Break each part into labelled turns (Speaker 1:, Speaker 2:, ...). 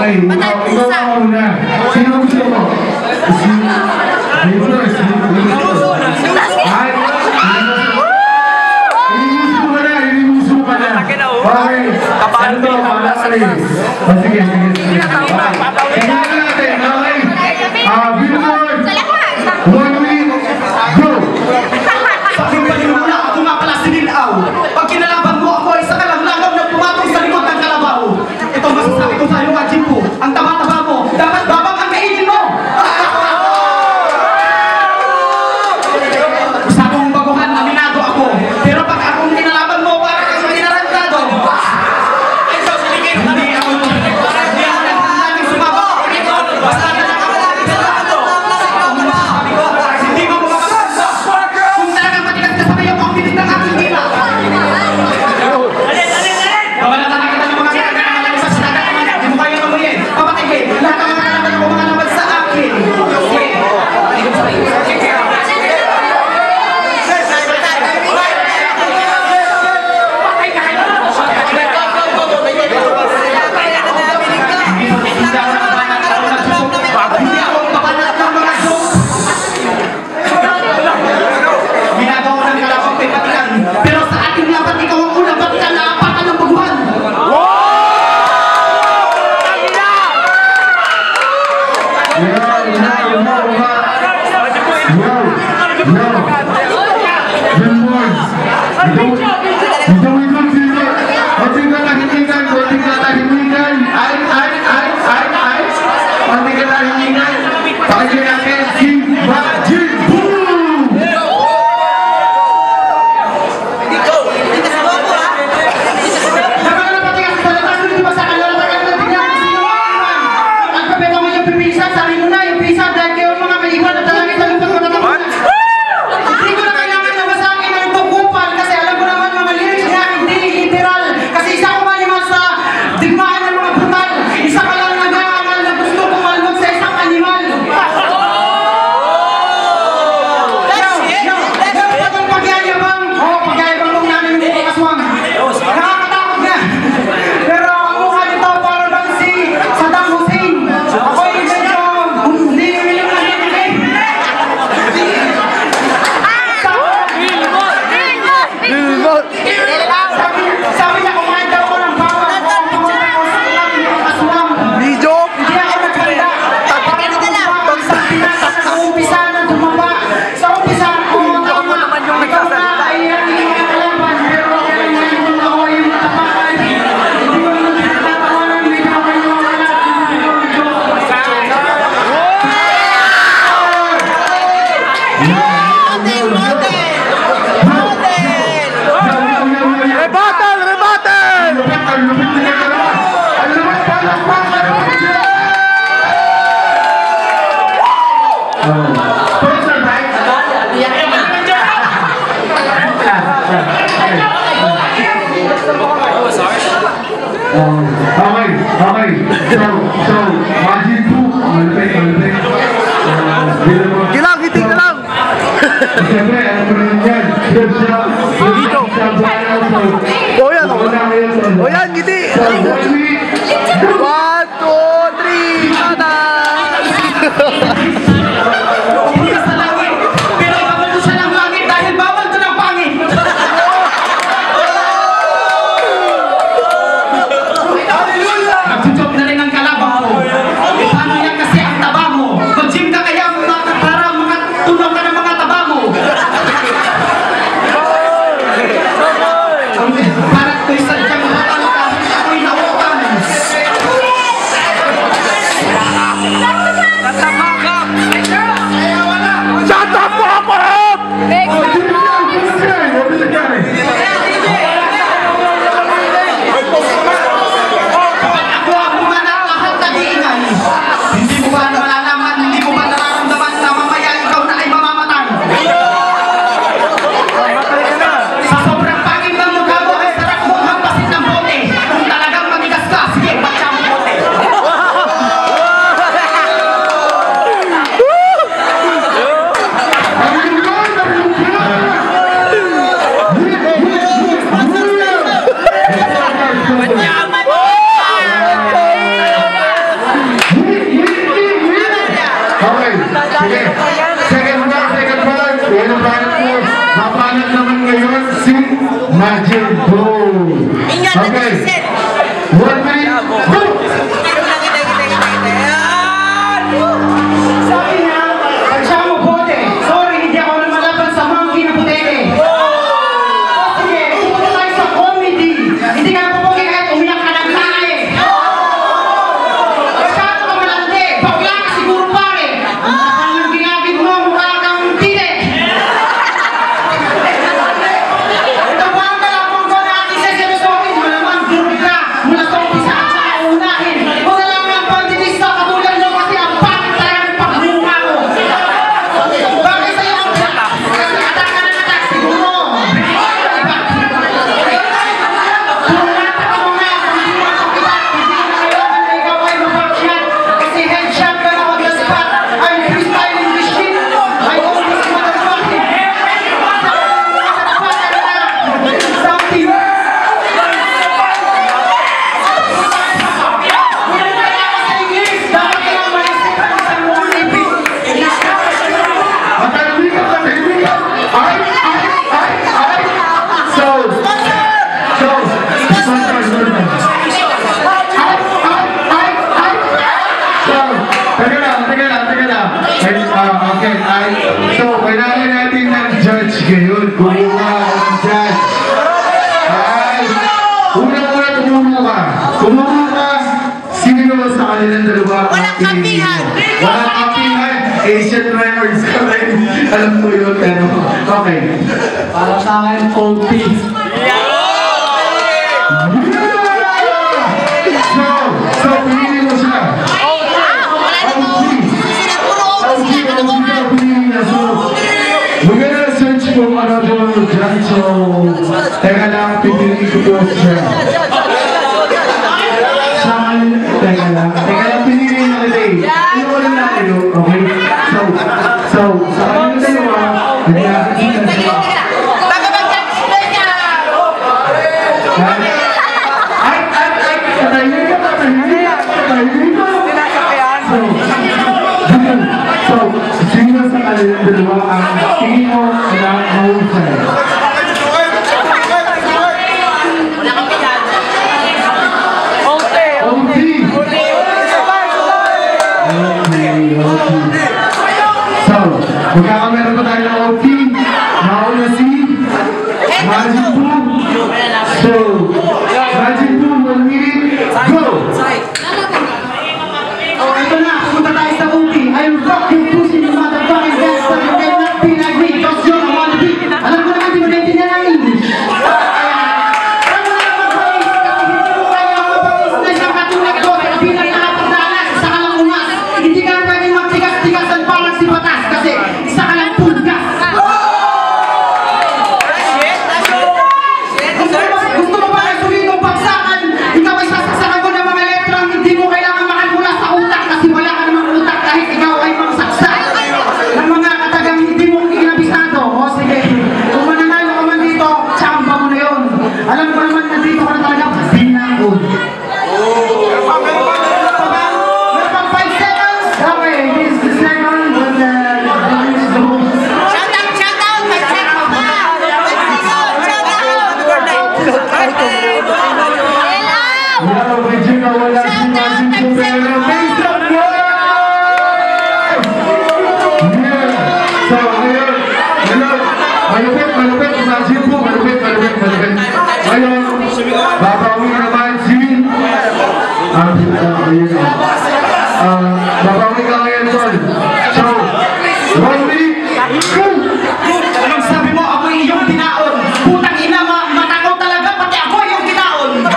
Speaker 1: Okay, ikaw ang una. Sino gusto mo? Inimuso ka na. Okay. Ano to? Sige. Tingnan natin. Okay. Billboard. 1 week. Go!
Speaker 2: Bakit ba yun muna? Ako nga pala si Nilaw. Pag kinalaban mo ako ay sa kalanglangaw na pumatong sa likod ng kalabaw. Ito masasabi ko sa'yo, Kajimpo. Ang taba-taba mo, dapat babang ang kainin mo! Gusto akong baguhan, aminado ako. Pero pag akong kinalaban mo, para kang inarantado. Hindi ako naglalaging sumabak. Basta na lang ako lagi sa lado. Sabi ko, hindi mo makakasa. Kung talagang matigas ka sa kayo, ang pilit ng aking dila. Babalatan na kita ng mga kinaganalan sa sinaga naman. Hindi mo kayo namunin. Papatigil. Lahat ng mga kalaban ko mga naman sa akin. Pero sa ating laban, ikaw ang unang batikan na apatan ng baguhan. Kasi alam ko naman
Speaker 1: Majin Buu. Okay. 1 minute, go!
Speaker 2: Sabi niya, siya mo bote. Sorry, hindi ako lumalaban sa monkey na putete. Sige, pupunta tayo sa comedy. Hindi ka napupugi kahit umiyak ka ng tae. Masyado ka malandi. Bakla ka siguro pare. Ang kapal yung ginagin mo, mukha kang tite. Ito ba ang kalapang ko na aking seseme-sokin? Malamang durog ka mula sa umpisa at saka unahin. Kung alam mo ang pagtitista katulad nyo kasi ang pangit talaga ng pagmumukha ko. Bakit sa'yo ang atak? Kasi atak ka ng atak siguro. Pumata ka mo nga kung hindi mo ako kita. Hindi na kailangan na ikaw ay mapakyat. Kasi headshot ka na on the spot. I'm freestyling this shit. I always motherfucking something.
Speaker 1: Matahimik ka, matahimik ka. Ay! So, sponsor. So, teka lang. Okay, so, kailangan natin ng judge ngayon. Kumuha ang judge. Ay, unang-una tumumo ka. Sino sa kanilang dalawa?
Speaker 3: Walang kapihan.
Speaker 1: Walang kapihan. Asian Records ka rin. Alam mo yun, pero okay.
Speaker 2: Para sa akin, cold peace.
Speaker 1: So, pinili mo siya. We're gonna search for another judge, so teka lang, pipiliin ko po siya. Teka lang, pinili na kita eh. Ano ko lang natin yun, okay? So, sa kanyang dalawa, nagkakita siya. So, sino sa kanilang dalawa ang tingin mo na mahusay? So, magkakameron pa tayo ng OT. Nauna si Majin Buu. So, Majin Buu, 1 minute, go!
Speaker 2: Oh, ito na, pumunta tayo sa ulti. I'm fucking pushing the motherfucking gangster. You cannot be like me, cause you're a wannabe. Alam ko naman, di mo naintindihan ang English. Alam mo naman mag-face, kasi hindi mo kaya mag-face na isang katulad ko. Kaya bilang nakapagdalas, isa ka lang umas. Hindi ka pwedeng magtigas-tigasan parang si Batas, kasi isa ka lang pulgas. Gusto mo ba ang sulit ng bagsakan? Ikaw ay sasaksakan ko ng mga letrang hindi mo kailangan makalmula sa utak kasi wala ka namang utak kahit ikaw ay magsaksak ng mga katagang hindi mo kinabisado. O sige, kung mananalo ka man dito, tsamba mo na yun. Alam ko naman na dito ka na talaga binakod. Meron pang 5 seconds? Okay, this is the second, but this is the most.
Speaker 3: Shout out, may check pa.
Speaker 1: Wala, medyo nawala si Majin Buu, pero based on what? Yeah. So, ngayon, malupit, Majin Buu, malupit. Ngayon, babawi naman si... babawi ka ngayon, Tol. So, 1 minute, go!
Speaker 2: Anong sabi mo? Ako yung iyong tinaon. Putang ina, matakaw talaga, pati ako yung tinaon.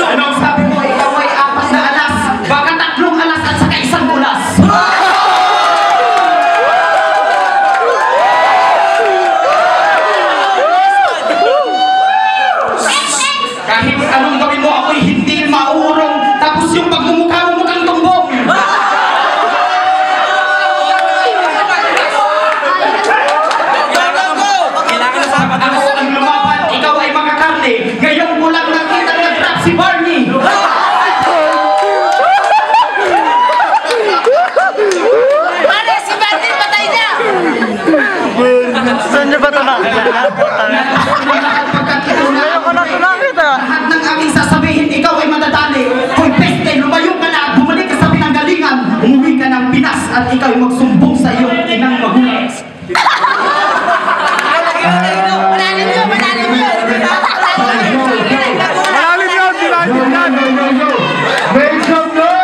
Speaker 2: Anong sabi mo? Ikaw ay 4 na alas, baka 3 alas at saka 1 ulas. Kahit anong gawin mo, ako'y hindi
Speaker 4: Gusto niyo ba ito na? Ngayon ko na ito nakita.
Speaker 2: Lahat ng aming sasabihin, ikaw ay madadali. Kung peste, lumayo ka na at bumalik ka sa pinanggalingan. Umuwi ka ng Pinas at ikaw ay magsumbong sa iyong inang magulang.
Speaker 3: Malalim yun, malalim yun.
Speaker 4: Malalim yun, malalim yan.
Speaker 1: Make some noise!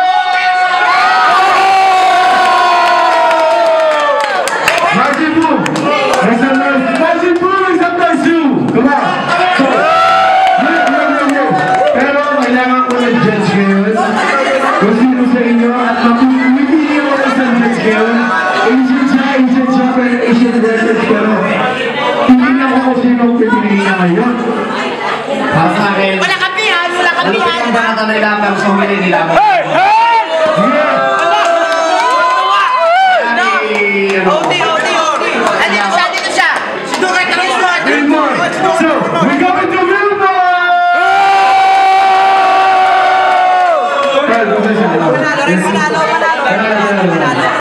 Speaker 1: Margin boom! Make some noise! Margin boom! Make some noise you! Come on! Pero kailangan ko ng judge ngayon. Kung sino sa inyo at mapipili mo ng isang judge ngayon. Asian siya, pero Asian versus pero hindi na ako kung sino ang pipiliin niya ngayon.
Speaker 5: Para sa akin,
Speaker 3: Wala kapihan, wala
Speaker 5: ano
Speaker 3: kapihan.
Speaker 5: yung banata na ilang sa humili nila?